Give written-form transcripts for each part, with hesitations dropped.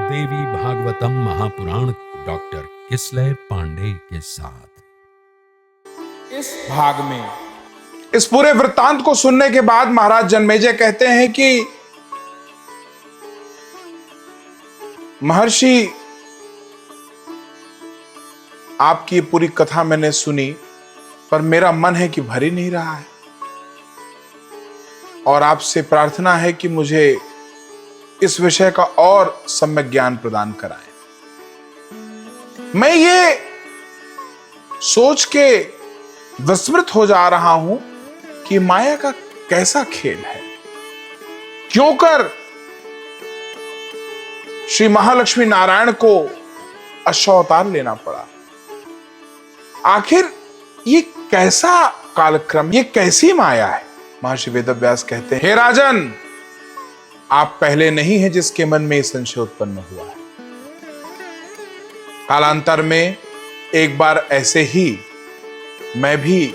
देवी Bhagavatam Mahapuran doctor Kislay Pandey के साथ। इस भाग में इस पूरे वृत्तांत को सुनने के बाद महाराज जन्मेजय कहते हैं कि महर्षि, आपकी पूरी कथा मैंने सुनी, पर मेरा मन है कि भर ही नहीं रहा है और आपसे प्रार्थना है कि मुझे इस विषय का और सम्यक ज्ञान प्रदान कराएं। मैं ये सोच के विस्मृत हो जा रहा हूं कि माया का कैसा खेल है, क्यों कर श्री महालक्ष्मी नारायण को अश्वावतार लेना पड़ा। आखिर ये कैसा कालक्रम, ये कैसी माया है। महर्षि वेदव्यास कहते हैं, हे राजन, आप पहले नहीं हैं जिसके मन में संशय उत्पन्न हुआ है। कालांतर में एक बार ऐसे ही मैं भी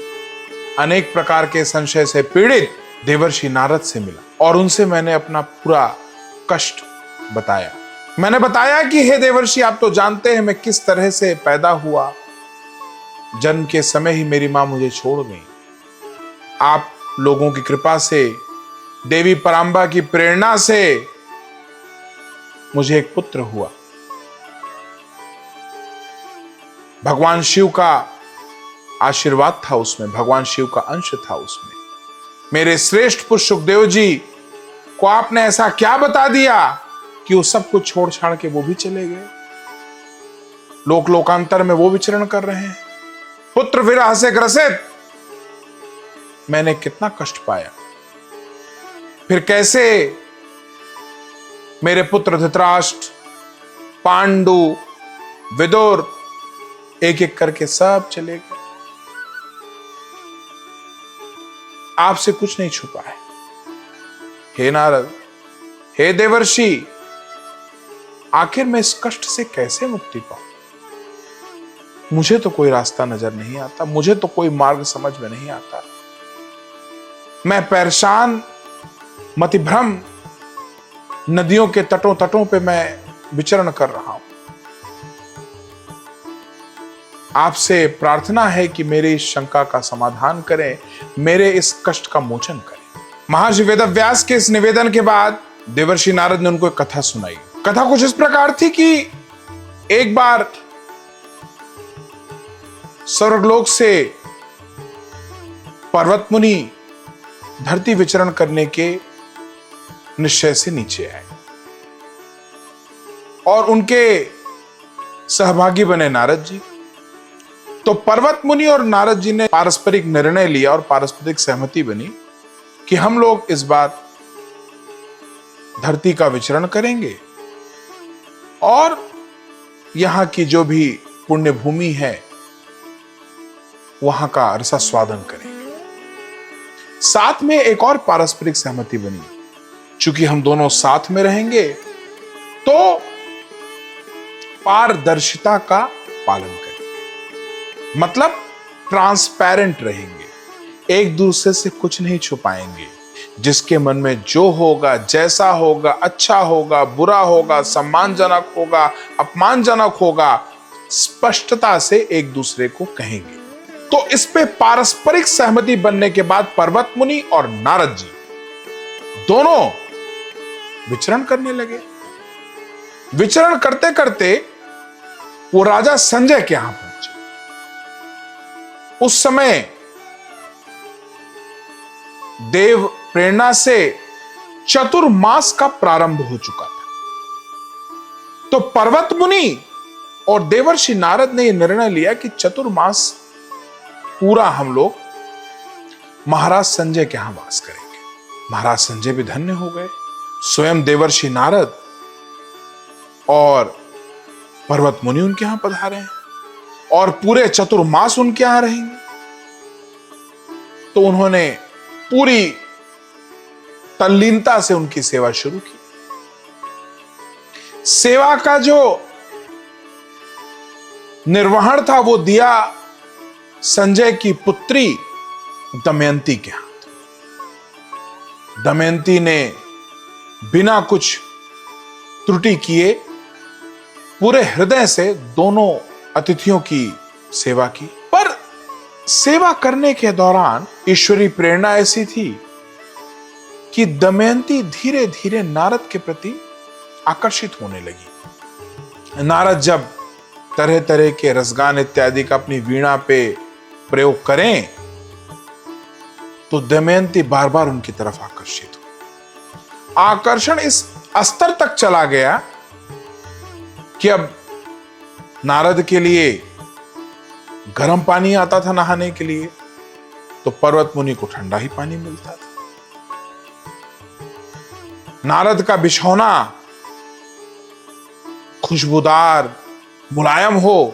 अनेक प्रकार के संशय से पीड़ित देवर्षि नारद से मिला और उनसे मैंने अपना पूरा कष्ट बताया। मैंने बताया कि हे देवर्षि, आप तो जानते हैं मैं किस तरह से पैदा हुआ। जन्म के समय ही मेरी मां मुझे छोड़ गई। आप लोगों की कृपा से, देवी परांबा की प्रेरणा से मुझे एक पुत्र हुआ। भगवान शिव का आशीर्वाद था उसमें, भगवान शिव का अंश था उसमें। मेरे श्रेष्ठ पुरुष सुखदेव जी को आपने ऐसा क्या बता दिया कि वो सब कुछ छोड़ छाड़ के वो भी चले गए। लोक लोकांतर में वो विचरण कर रहे हैं। पुत्र विरह से ग्रसित मैंने कितना कष्ट पाया। फिर कैसे मेरे पुत्र धृतराष्ट्र, पांडु, विदुर एक एक करके सब चले गए। आपसे कुछ नहीं छुपा है। हे नारद, हे देवर्षि, आखिर मैं इस कष्ट से कैसे मुक्ति पाऊं। मुझे तो कोई रास्ता नजर नहीं आता, मुझे तो कोई मार्ग समझ में नहीं आता। मैं परेशान, मतिभ्रम नदियों के तटों पे मैं विचरण कर रहा हूं। आपसे प्रार्थना है कि मेरी इस शंका का समाधान करें, मेरे इस कष्ट का मोचन करें। महर्षि वेदव्यास के इस निवेदन के बाद देवर्षि नारद ने उनको एक कथा सुनाई। कथा कुछ इस प्रकार थी कि एक बार स्वर्गलोक से पर्वत मुनि धरती विचरण करने के निश्चय से नीचे आए और उनके सहभागी बने नारद जी। तो पर्वत मुनि और नारद जी ने पारस्परिक निर्णय लिया और पारस्परिक सहमति बनी कि हम लोग इस बार धरती का विचरण करेंगे और यहां की जो भी पुण्य भूमि है वहां का रसास्वादन करेंगे। साथ में एक और पारस्परिक सहमति बनी, चूंकि हम दोनों साथ में रहेंगे तो पारदर्शिता का पालन करेंगे, मतलब ट्रांसपेरेंट रहेंगे, एक दूसरे से कुछ नहीं छुपाएंगे। जिसके मन में जो होगा, जैसा होगा, अच्छा होगा, बुरा होगा, सम्मानजनक होगा, अपमानजनक होगा, स्पष्टता से एक दूसरे को कहेंगे। तो इस पे पारस्परिक सहमति बनने के बाद पर्वत मुनि और नारद जी दोनों विचरण करने लगे। विचरण करते करते वो राजा संजय के यहां पहुंचे। उस समय देव प्रेरणा से चतुर्मास का प्रारंभ हो चुका था। तो पर्वत मुनि और देवर्षि नारद ने यह निर्णय लिया कि चतुर्मास पूरा हम लोग महाराज संजय के यहां वास करेंगे। महाराज संजय भी धन्य हो गए। स्वयं देवर्षि नारद और पर्वत मुनि उनके यहां पधारे हैं और पूरे चतुर्मास उनके यहां रहेंगे। तो उन्होंने पूरी तल्लीनता से उनकी सेवा शुरू की। सेवा का जो निर्वहन था वो दिया संजय की पुत्री दमयंती के हाथ। दमयंती ने बिना कुछ त्रुटि किए पूरे हृदय से दोनों अतिथियों की सेवा की। पर सेवा करने के दौरान ईश्वरी प्रेरणा ऐसी थी कि दमयंती धीरे धीरे नारद के प्रति आकर्षित होने लगी। नारद जब तरह तरह के रसगान इत्यादि का अपनी वीणा पे प्रयोग करें तो दमयंती बार बार उनकी तरफ आकर्षित हो। आकर्षण इस स्तर तक चला गया कि अब नारद के लिए गर्म पानी आता था नहाने के लिए तो पर्वत मुनि को ठंडा ही पानी मिलता था। नारद का बिछौना खुशबूदार मुलायम हो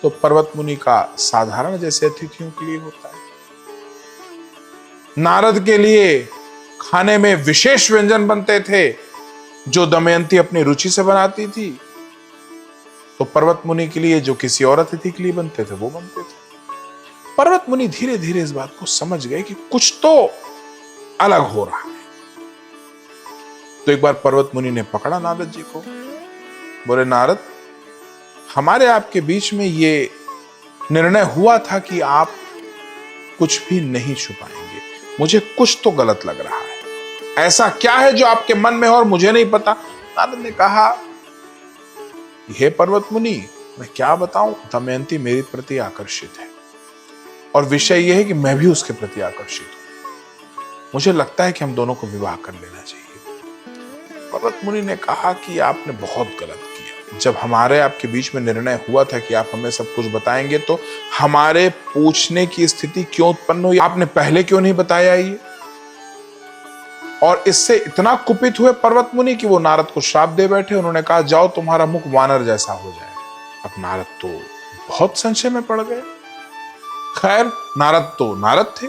तो पर्वत मुनि का साधारण जैसे अतिथियों के लिए होता है। नारद के लिए खाने में विशेष व्यंजन बनते थे जो दमयंती अपनी रुचि से बनाती थी, तो पर्वत मुनि के लिए जो किसी और अतिथि के लिए बनते थे वो बनते थे। पर्वत मुनि धीरे धीरे इस बात को समझ गए कि कुछ तो अलग हो रहा है। तो एक बार पर्वत मुनि ने पकड़ा नारद जी को, बोले नारद, हमारे आपके बीच में ये निर्णय हुआ था कि आप कुछ भी नहीं छुपाएंगे, मुझे कुछ तो गलत लग रहा है। ऐसा क्या है जो आपके मन में है और मुझे नहीं पता? नारद ने कहा, हे पर्वत मुनि, मैं क्या बताऊं, दमयंती मेरे प्रति आकर्षित है और विषय यह है कि मैं भी उसके प्रति आकर्षित हूं। मुझे लगता है कि हम दोनों को विवाह कर लेना चाहिए। पर्वत मुनि ने कहा कि आपने बहुत गलत किया। जब हमारे आपके बीच में निर्णय हुआ था कि आप हमें सब कुछ बताएंगे तो हमारे पूछने की स्थिति क्यों उत्पन्न हुई? आपने पहले क्यों नहीं बताया ये? और इससे इतना कुपित हुए पर्वत मुनि कि वो नारद को श्राप दे बैठे। उन्होंने कहा, जाओ तुम्हारा मुख वानर जैसा हो जाए। अब नारद तो बहुत संशय में पड़ गए। खैर, नारद तो नारद थे,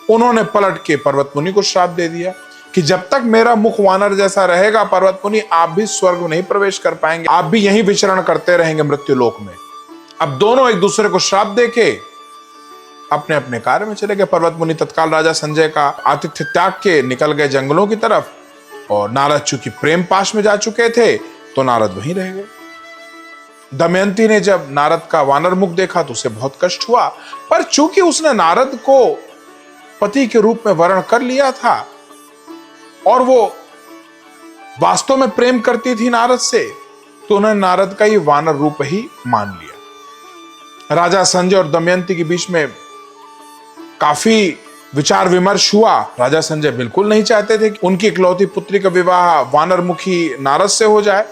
उन्होंने पलट के पर्वत मुनि को श्राप दे दिया कि जब तक मेरा मुख वानर जैसा रहेगा पर्वत मुनि, आप भी स्वर्ग में नहीं प्रवेश कर पाएंगे, आप भी यहीं विचरण करते रहेंगे मृत्यु लोक में। अब दोनों एक दूसरे को श्राप देके अपने अपने कार्य में चले गए। पर्वत मुनि तत्काल राजा संजय का आतिथ्य त्याग के निकल गए जंगलों की तरफ, और नारद चूंकि प्रेम पाश में जा चुके थे तो नारद वहीं रह गए। दमयंती ने जब नारद का वानर मुख देखा तो उसे बहुत कष्ट हुआ, पर चूंकि उसने नारद को पति के रूप में वर्ण कर लिया था और वो वास्तव में प्रेम करती थी नारद से, तो उन्होंने नारद का ही वानर रूप ही मान लिया। राजा संजय और दमयंती के बीच में काफी विचार विमर्श हुआ। राजा संजय बिल्कुल नहीं चाहते थे कि उनकी इकलौती पुत्री का विवाह वानरमुखी नारद से हो जाए,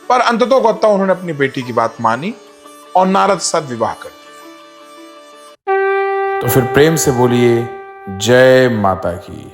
पर अंततोगत्वा उन्होंने अपनी बेटी की बात मानी और नारद के साथ विवाह कर दिया। तो फिर प्रेम से बोलिए जय माता की।